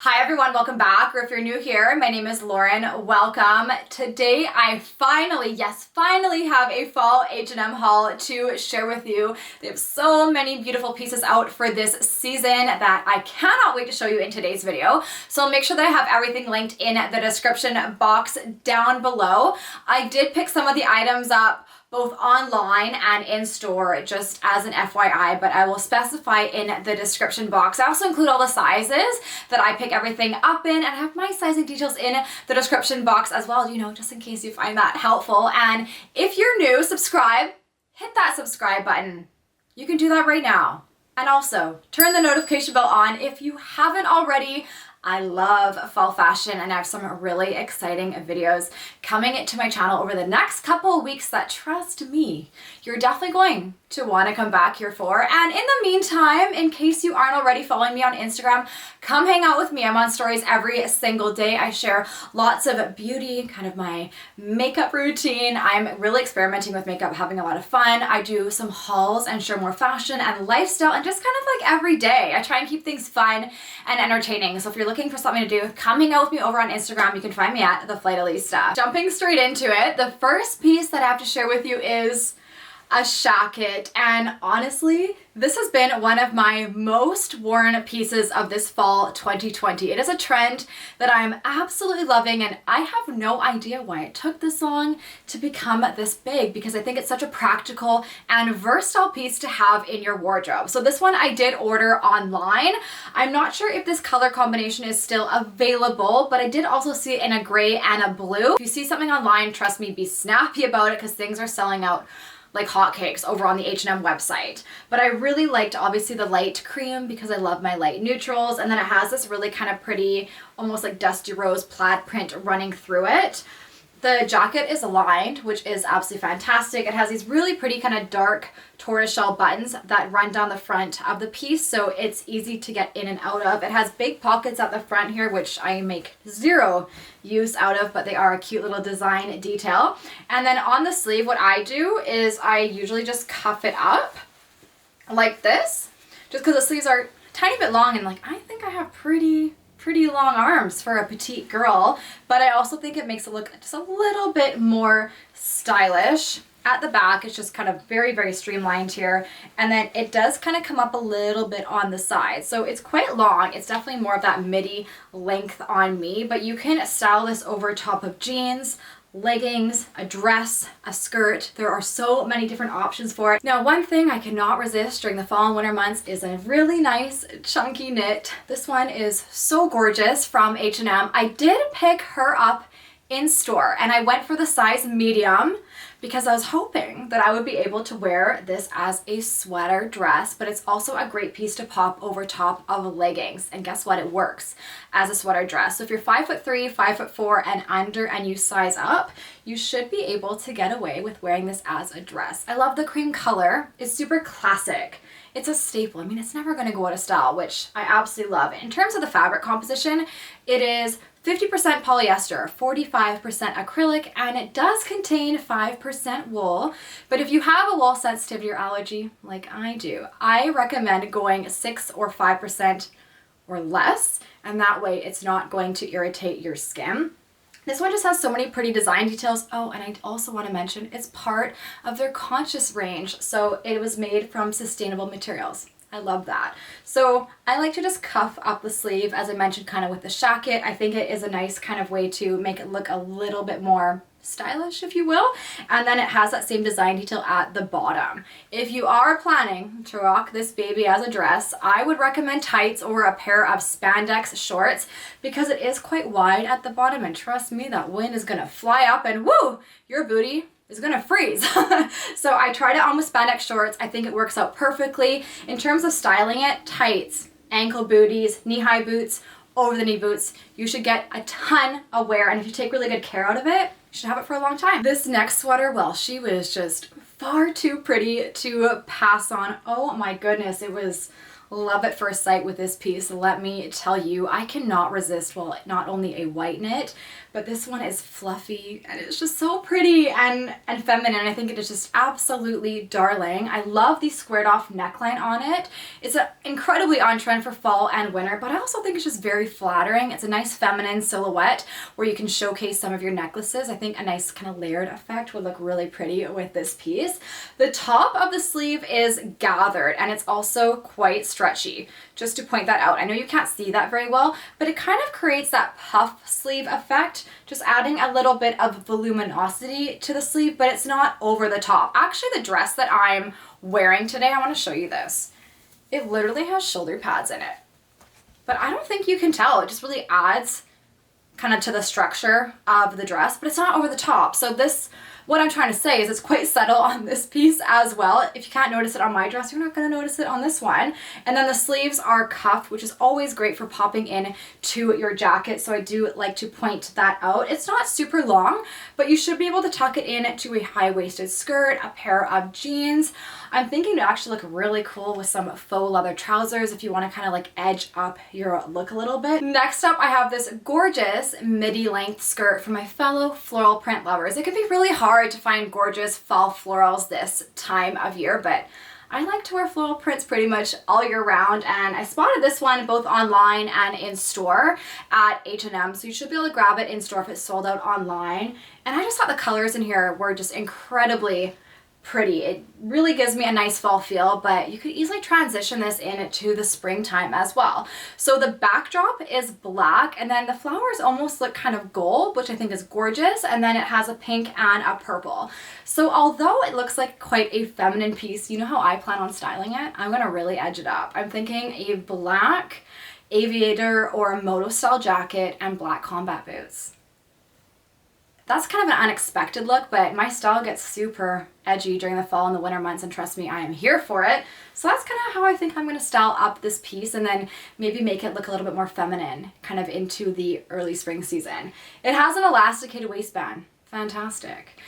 Hi everyone, welcome back, or if you're new here, my name is Lauren. Welcome. Today I finally have a fall H&M haul to share with you. They have so many beautiful pieces out for this season that I cannot wait to show you in today's video. So I'll make sure that I have everything linked in the description box down below. I did pick some of the items up both online and in store, just as an FYI, but I will specify in the description box. I also include all the sizes that I pick everything up in, and I have my sizing details in the description box as well, you know, just in case you find that helpful. And if you're new, subscribe, hit that subscribe button. You can do that right now. And also, turn the notification bell on if you haven't already. I love fall fashion and I have some really exciting videos coming to my channel over the next couple of weeks that, trust me, you're definitely going to want to come back here for. And in the meantime, in case you aren't already following me on Instagram, come hang out with me. I'm on stories every single day. I share lots of beauty, kind of my makeup routine. I'm really experimenting with makeup, having a lot of fun. I do some hauls and share more fashion and lifestyle and just kind of like every day. I try and keep things fun and entertaining. So if you're looking for something to do, come hang out with me over on Instagram. You can find me at The Flight Elisa. Jumping straight into it, the first piece that I have to share with you is a shacket, and honestly, this has been one of my most worn pieces of this fall 2020. It is a trend that I'm absolutely loving, and I have no idea why it took this long to become this big, because I think it's such a practical and versatile piece to have in your wardrobe. So this one I did order online. I'm not sure if this color combination is still available, but I did also see it in a gray and a blue. If you see something online, trust me, be snappy about it, because things are selling out like hotcakes over on the H&M website. But I really liked obviously the light cream because I love my light neutrals, and then it has this really kind of pretty, almost like dusty rose plaid print running through it. The jacket is lined, which is absolutely fantastic. It has these really pretty kind of dark tortoiseshell buttons that run down the front of the piece, so it's easy to get in and out of. It has big pockets at the front here, which I make zero use out of, but they are a cute little design detail. And then on the sleeve, what I do is I usually just cuff it up like this, just because the sleeves are a tiny bit long, and like I think I have pretty long arms for a petite girl, but I also think it makes it look just a little bit more stylish. At the back, it's just kind of very streamlined here, and then it does kind of come up a little bit on the side, so it's quite long. It's definitely more of that midi length on me, but you can style this over top of jeans, leggings, a dress, a skirt. There are so many different options for it. Now, one thing I cannot resist during the fall and winter months is a really nice chunky knit. This one is so gorgeous from H&M. I did pick her up in store, and I went for the size medium because I was hoping that I would be able to wear this as a sweater dress, but it's also a great piece to pop over top of leggings. And guess what? It works as a sweater dress. So if you're 5'3", 5'4", and under, and you size up, you should be able to get away with wearing this as a dress. I love the cream color. It's super classic. It's a staple. I mean, it's never going to go out of style, which I absolutely love. In terms of the fabric composition, it is 50% polyester, 45% acrylic, and it does contain 5% wool. But if you have a wool sensitivity or allergy, like I do, I recommend going 6 or 5% or less, and that way it's not going to irritate your skin. This one just has so many pretty design details. Oh, and I also want to mention it's part of their conscious range, so it was made from sustainable materials. I love that. So I like to just cuff up the sleeve, as I mentioned, kind of with the shacket. I think it is a nice kind of way to make it look a little bit more stylish, if you will. And then it has that same design detail at the bottom. If you are planning to rock this baby as a dress, I would recommend tights or a pair of spandex shorts, because it is quite wide at the bottom, and trust me, that wind is gonna fly up and woo, your booty is gonna freeze. So I tried it on with spandex shorts. I think it works out perfectly. In terms of styling it, tights, ankle booties, knee-high boots, over-the-knee boots, you should get a ton of wear, and if you take really good care out of it, you should have it for a long time. This next sweater, well, she was just far too pretty to pass on. Oh my goodness, it was love at first sight with this piece. Let me tell you, I cannot resist, well, not only a white knit, but this one is fluffy and it's just so pretty and feminine. I think it is just absolutely darling. I love the squared off neckline on it. It's incredibly on trend for fall and winter, but I also think it's just very flattering. It's a nice feminine silhouette where you can showcase some of your necklaces. I think a nice kind of layered effect would look really pretty with this piece. The top of the sleeve is gathered and it's also quite stretchy, just to point that out. I know you can't see that very well, but it kind of creates that puff sleeve effect, just adding a little bit of voluminosity to the sleeve, but it's not over the top. Actually, the dress that I'm wearing today, I want to show you this. It literally has shoulder pads in it, but I don't think you can tell. It just really adds kind of to the structure of the dress, but it's not over the top. So this, what I'm trying to say is it's quite subtle on this piece as well. If you can't notice it on my dress, you're not going to notice it on this one. And then the sleeves are cuffed, which is always great for popping in to your jacket. So I do like to point that out. It's not super long, but you should be able to tuck it in to a high-waisted skirt, a pair of jeans. I'm thinking to actually look really cool with some faux leather trousers if you want to kind of like edge up your look a little bit. Next up, I have this gorgeous midi length skirt for my fellow floral print lovers. It can be really hard to find gorgeous fall florals this time of year, but I like to wear floral prints pretty much all year round, and I spotted this one both online and in store at H&M, so you should be able to grab it in store if it's sold out online. And I just thought the colors in here were just incredibly pretty. It really gives me a nice fall feel, but you could easily transition this into the springtime as well. So the backdrop is black, and then the flowers almost look kind of gold, which I think is gorgeous, and then it has a pink and a purple. So although it looks like quite a feminine piece, you know how I plan on styling it? I'm gonna really edge it up. I'm thinking a black aviator or a moto style jacket and black combat boots. That's kind of an unexpected look, but my style gets super edgy during the fall and the winter months, and trust me, I am here for it. So that's kind of how I think I'm going to style up this piece, and then maybe make it look a little bit more feminine kind of into the early spring season. It has an elasticated waistband. Fantastic.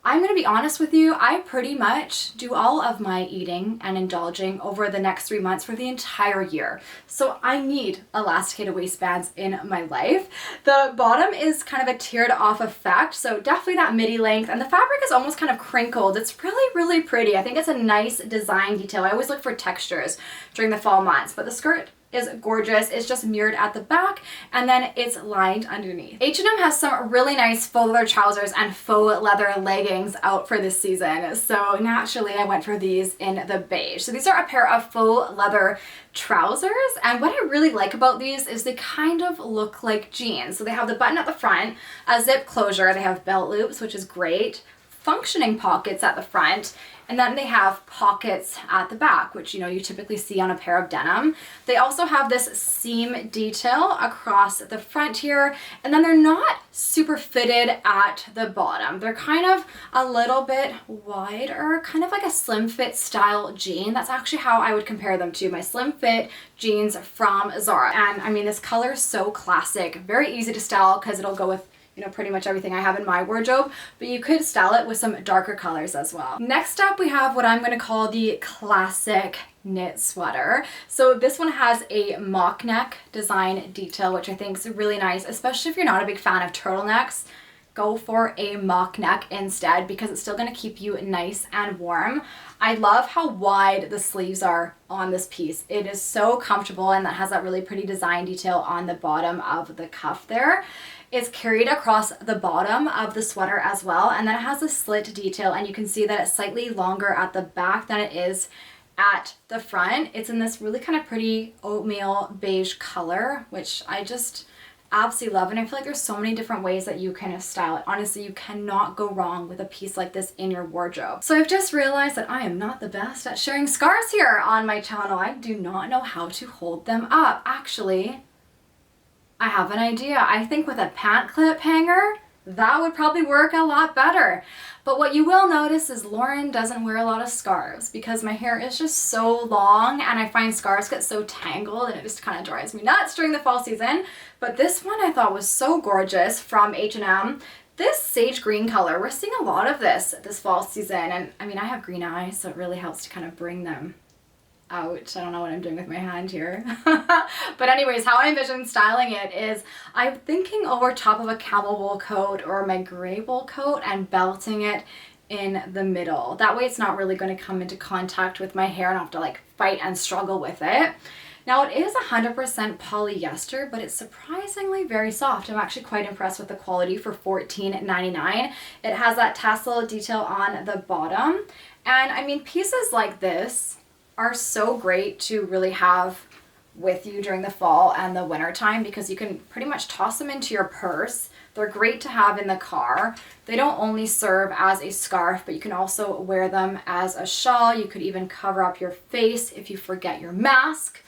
I'm going to be honest with you, I pretty much do all of my eating and indulging over the next 3 months for the entire year. So I need elasticated waistbands in my life. The bottom is kind of a tiered off effect, so definitely that midi length, and the fabric is almost kind of crinkled. It's really, really pretty. I think it's a nice design detail. I always look for textures during the fall months, but the skirt is gorgeous. It's just mirrored at the back, and then it's lined underneath. H&M has some really nice faux leather trousers and faux leather leggings out for this season, so naturally I went for these in the beige. So these are a pair of faux leather trousers, and what I really like about these is they kind of look like jeans. So they have the button at the front, a zip closure, they have belt loops, which is great, functioning pockets at the front, and then they have pockets at the back, which you know you typically see on a pair of denim. They also have this seam detail across the front here, and then they're not super fitted at the bottom. They're kind of a little bit wider, kind of like a slim fit style jean. That's actually how I would compare them to my slim fit jeans from Zara. And I mean, this color is so classic, very easy to style because it'll go with, you know, pretty much everything I have in my wardrobe, but you could style it with some darker colors as well. Next up, we have what I'm going to call the classic knit sweater. So this one has a mock neck design detail, which I think is really nice, especially if you're not a big fan of turtlenecks. Go for a mock neck instead because it's still going to keep you nice and warm. I love how wide the sleeves are on this piece. It is so comfortable, and that has that really pretty design detail on the bottom of the cuff there. It's carried across the bottom of the sweater as well, and then it has a slit detail, and you can see that it's slightly longer at the back than it is at the front. It's in this really kind of pretty oatmeal beige color, which I just absolutely love, and I feel like there's so many different ways that you can style it. Honestly, you cannot go wrong with a piece like this in your wardrobe. So I've just realized that I am not the best at sharing scarves here on my channel. I do not know how to hold them up. Actually, I have an idea. I think with a pant clip hanger, that would probably work a lot better. But what you will notice is Lauren doesn't wear a lot of scarves because my hair is just so long, and I find scarves get so tangled and it just kind of drives me nuts during the fall season. But this one I thought was so gorgeous from H&M. This sage green color, we're seeing a lot of this fall season, and I mean, I have green eyes, so it really helps to kind of bring them Ouch, I don't know what I'm doing with my hand here. But anyways, how I envision styling it is I'm thinking over top of a camel wool coat or my gray wool coat and belting it in the middle. That way it's not really going to come into contact with my hair and I have to like fight and struggle with it. Now it is 100% polyester, but it's surprisingly very soft. I'm actually quite impressed with the quality for $14.99. It has that tassel detail on the bottom. And I mean, pieces like this are so great to really have with you during the fall and the winter time because you can pretty much toss them into your purse. They're great to have in the car. They don't only serve as a scarf, but you can also wear them as a shawl. You could even cover up your face if you forget your mask.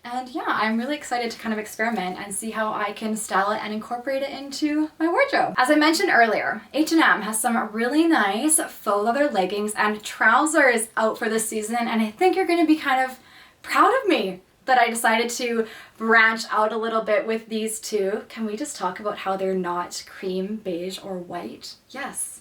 And yeah, I'm really excited to kind of experiment and see how I can style it and incorporate it into my wardrobe. As I mentioned earlier, H&M has some really nice faux leather leggings and trousers out for this season, and I think you're going to be kind of proud of me that I decided to branch out a little bit with these two. Can we just talk about how they're not cream, beige, or white? Yes,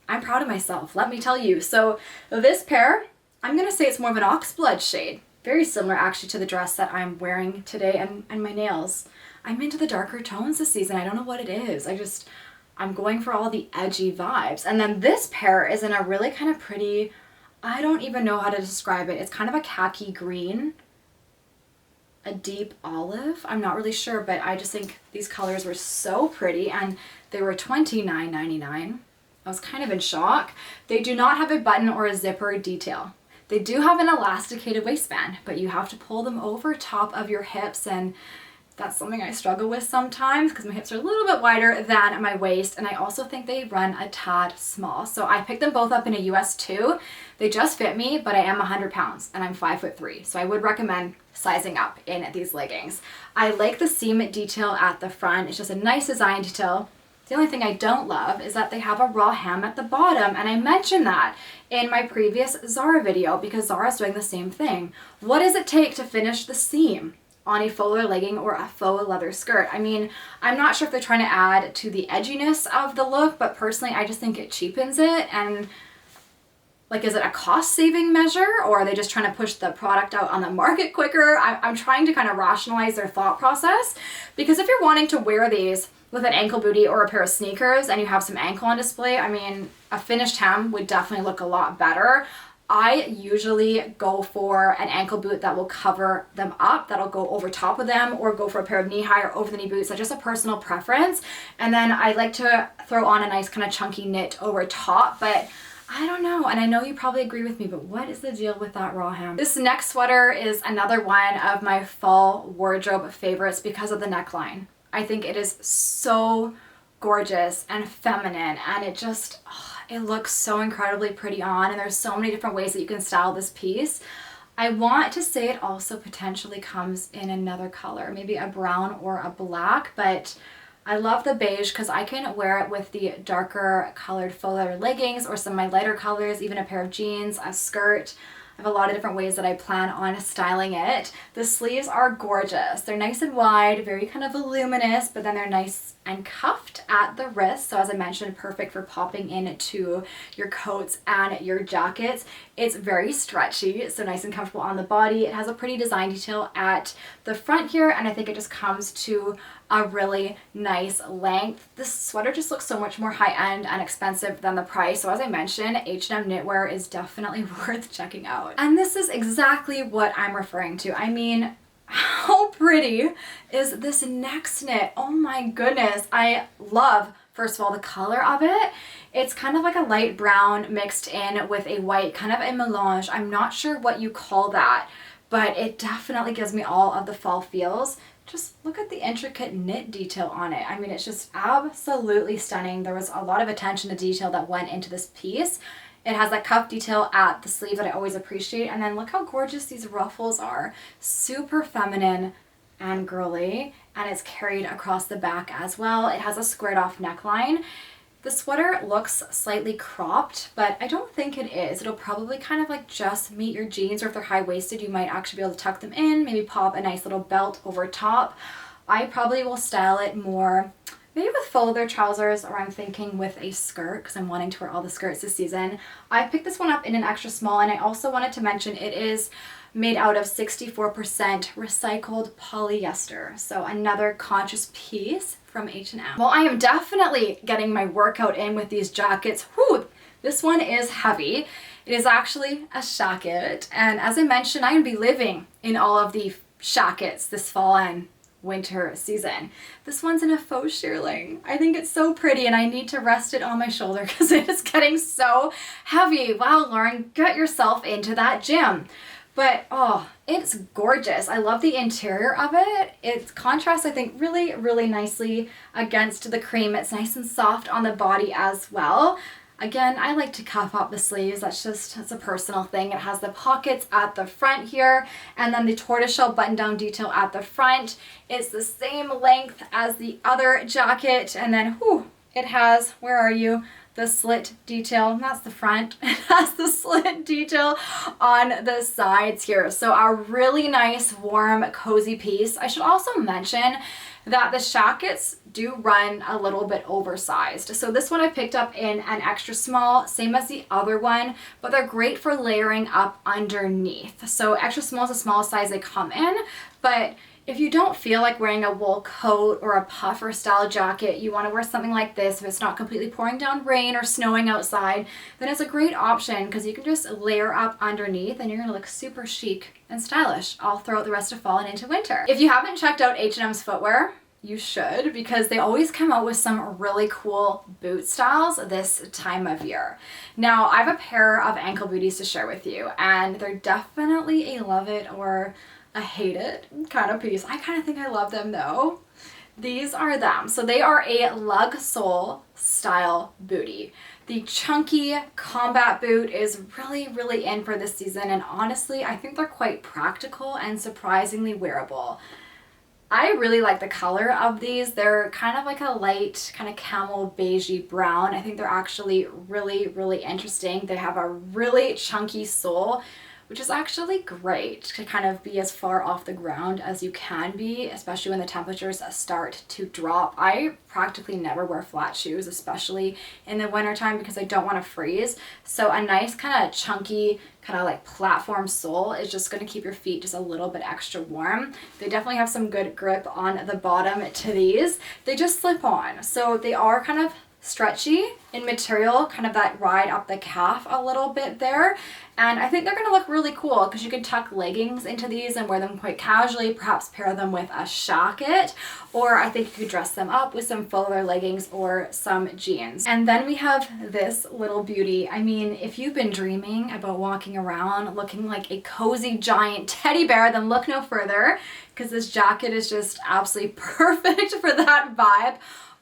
I'm proud of myself, let me tell you. So this pair, I'm going to say it's more of an oxblood shade. Very similar actually to the dress that I'm wearing today and my nails. I'm into the darker tones this season. I don't know what it is. I'm going for all the edgy vibes. And then this pair is in a really kind of pretty, I don't even know how to describe it. It's kind of a khaki green, a deep olive. I'm not really sure, but I just think these colors were so pretty and they were $29.99. I was kind of in shock. They do not have a button or a zipper detail. They do have an elasticated waistband, but you have to pull them over top of your hips, and that's something I struggle with sometimes because my hips are a little bit wider than my waist, and I also think they run a tad small. So I picked them both up in a US 2. They just fit me, but I am 100 pounds and I'm 5'3", so I would recommend sizing up in these leggings. I like the seam detail at the front. It's just a nice design detail. The only thing I don't love is that they have a raw hem at the bottom, and I mentioned that in my previous Zara video because Zara's doing the same thing. What does it take to finish the seam on a faux leather legging or a faux leather skirt? I mean, I'm not sure if they're trying to add to the edginess of the look, but personally I just think it cheapens it. And like, is it a cost-saving measure, or are they just trying to push the product out on the market quicker? I'm trying to kind of rationalize their thought process, because if you're wanting to wear these with an ankle bootie or a pair of sneakers and you have some ankle on display, I mean, a finished hem would definitely look a lot better. I usually go for an ankle boot that will cover them up, that'll go over top of them, or go for a pair of knee-high or over-the-knee boots. That's just a personal preference. And then I like to throw on a nice kind of chunky knit over top, but I don't know, and I know you probably agree with me, but what is the deal with that raw hem? This next sweater is another one of my fall wardrobe favorites because of the neckline. I think it is so gorgeous and feminine, and it just, it looks so incredibly pretty on, and there's so many different ways that you can style this piece. I want to say it also potentially comes in another color, maybe a brown or a black, but I love the beige because I can wear it with the darker colored faux leather leggings or some of my lighter colors, even a pair of jeans, a skirt. I have a lot of different ways that I plan on styling it. The sleeves are gorgeous. They're nice and wide, very kind of voluminous, but then they're nice and cuffed at the wrist. So as I mentioned, perfect for popping into your coats and your jackets. It's very stretchy, so nice and comfortable on the body. It has a pretty design detail at the front here, and I think it just comes to a really nice length. This sweater just looks so much more high-end and expensive than the price. So as I mentioned, H&M knitwear is definitely worth checking out. And this is exactly what I'm referring to. I mean, how pretty is this next knit? Oh my goodness. I love, first of all, the color of it. It's kind of like a light brown mixed in with a white, kind of a melange. I'm not sure what you call that, but it definitely gives me all of the fall feels. Just look at the intricate knit detail on it. I mean, it's just absolutely stunning. There was a lot of attention to detail that went into this piece. It has that cuff detail at the sleeve that I always appreciate. And then look how gorgeous these ruffles are. Super feminine and girly. And it's carried across the back as well. It has a squared off neckline. The sweater looks slightly cropped, but I don't think it is. It'll probably kind of like just meet your jeans, or if they're high-waisted, you might actually be able to tuck them in, maybe pop a nice little belt over top. I probably will style it more maybe with faux leather trousers, or I'm thinking with a skirt because I'm wanting to wear all the skirts this season. I picked this one up in an extra small, and I also wanted to mention it is made out of 64% recycled polyester. So another conscious piece from H&M. Well, I am definitely getting my workout in with these jackets. Whew, this one is heavy. It is actually a shacket, and as I mentioned, I'm gonna be living in all of the shackets this fall and winter season. This one's in a faux shearling. I think it's so pretty, and I need to rest it on my shoulder because it is getting so heavy. Wow, Lauren, get yourself into that gym. But oh, it's gorgeous. I love the interior of it. It contrasts, I think, really, really nicely against the cream. It's nice and soft on the body as well. Again, I like to cuff up the sleeves. That's a personal thing. It has the pockets at the front here, and then the tortoiseshell button-down detail at the front. It's the same length as the other jacket, and then whew, it has, where are you? The slit detail. That's the front. It has the slit detail on the sides here. So a really nice, warm, cozy piece. I should also mention that the shackets do run a little bit oversized. So this one I picked up in an extra small, same as the other one, but they're great for layering up underneath. So extra small is the smallest size they come in, but if you don't feel like wearing a wool coat or a puffer style jacket, you want to wear something like this if it's not completely pouring down rain or snowing outside, then it's a great option because you can just layer up underneath and you're going to look super chic and stylish all throughout the rest of fall and into winter. If you haven't checked out H&M's footwear, you should, because they always come out with some really cool boot styles this time of year. Now, I have a pair of ankle booties to share with you, and they're definitely a love it or a hate it kind of piece. I kind of think I love them though. These are them. So they are a lug sole style bootie. The chunky combat boot is really, really in for this season, and honestly, I think they're quite practical and surprisingly wearable. I really like the color of these. They're kind of like a light, kind of camel beigey brown. I think they're actually really, really interesting. They have a really chunky sole, which is actually great to kind of be as far off the ground as you can be, especially when the temperatures start to drop. I practically never wear flat shoes, especially in the wintertime, because I don't want to freeze. So a nice kind of chunky, kind of like platform sole is just going to keep your feet just a little bit extra warm. They definitely have some good grip on the bottom to these. They just slip on. So they are kind of stretchy in material, kind of that ride up the calf a little bit there. And I think they're going to look really cool because you can tuck leggings into these and wear them quite casually, perhaps pair them with a shacket, or I think you could dress them up with some faux leather leggings or some jeans. And then we have this little beauty. I mean, if you've been dreaming about walking around looking like a cozy giant teddy bear, then look no further, because this jacket is just absolutely perfect for that vibe.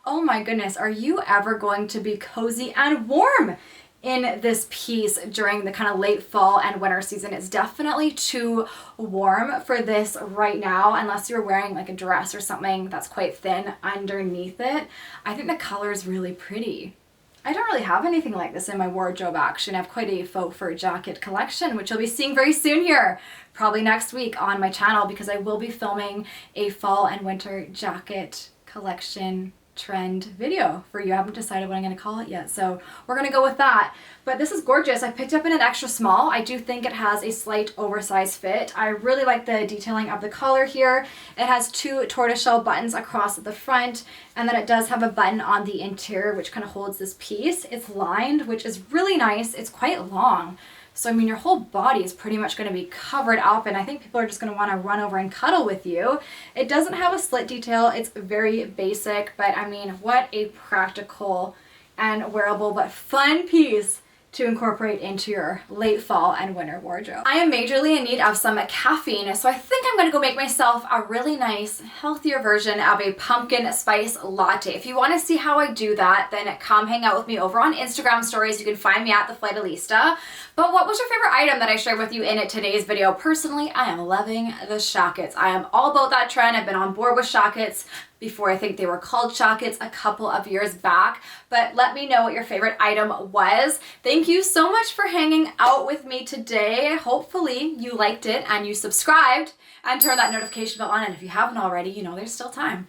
Oh my goodness, are you ever going to be cozy and warm in this piece during the kind of late fall and winter season? It's definitely too warm for this right now, unless you're wearing like a dress or something that's quite thin underneath it. I think the color is really pretty. I don't really have anything like this in my wardrobe actually. I have quite a faux fur jacket collection, which you'll be seeing very soon here, probably next week on my channel, because I will be filming a fall and winter jacket collection trend video for you. I haven't decided what I'm going to call it yet, so we're going to go with that. But this is gorgeous. I picked up in an extra small. I do think it has a slight oversized fit. I really like the detailing of the collar here. It has two tortoiseshell buttons across the front, and then it does have a button on the interior which kind of holds this piece. It's lined, which is really nice. It's quite long. So, I mean, your whole body is pretty much going to be covered up, and I think people are just going to want to run over and cuddle with you. It doesn't have a slit detail. It's very basic, but I mean, what a practical and wearable but fun piece to incorporate into your late fall and winter wardrobe. I am majorly in need of some caffeine, so I think I'm gonna go make myself a really nice, healthier version of a pumpkin spice latte. If you wanna see how I do that, then come hang out with me over on Instagram stories. You can find me at The Flightalista. But what was your favorite item that I shared with you in today's video? Personally, I am loving the shackets. I am all about that trend. I've been on board with shackets before I think they were called shackets a couple of years back, but let me know what your favorite item was. Thank you so much for hanging out with me today. Hopefully you liked it and you subscribed and turned that notification bell on, and if you haven't already, you know there's still time,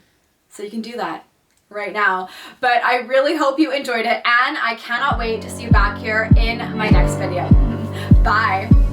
so you can do that right now. But I really hope you enjoyed it, and I cannot wait to see you back here in my next video. Bye.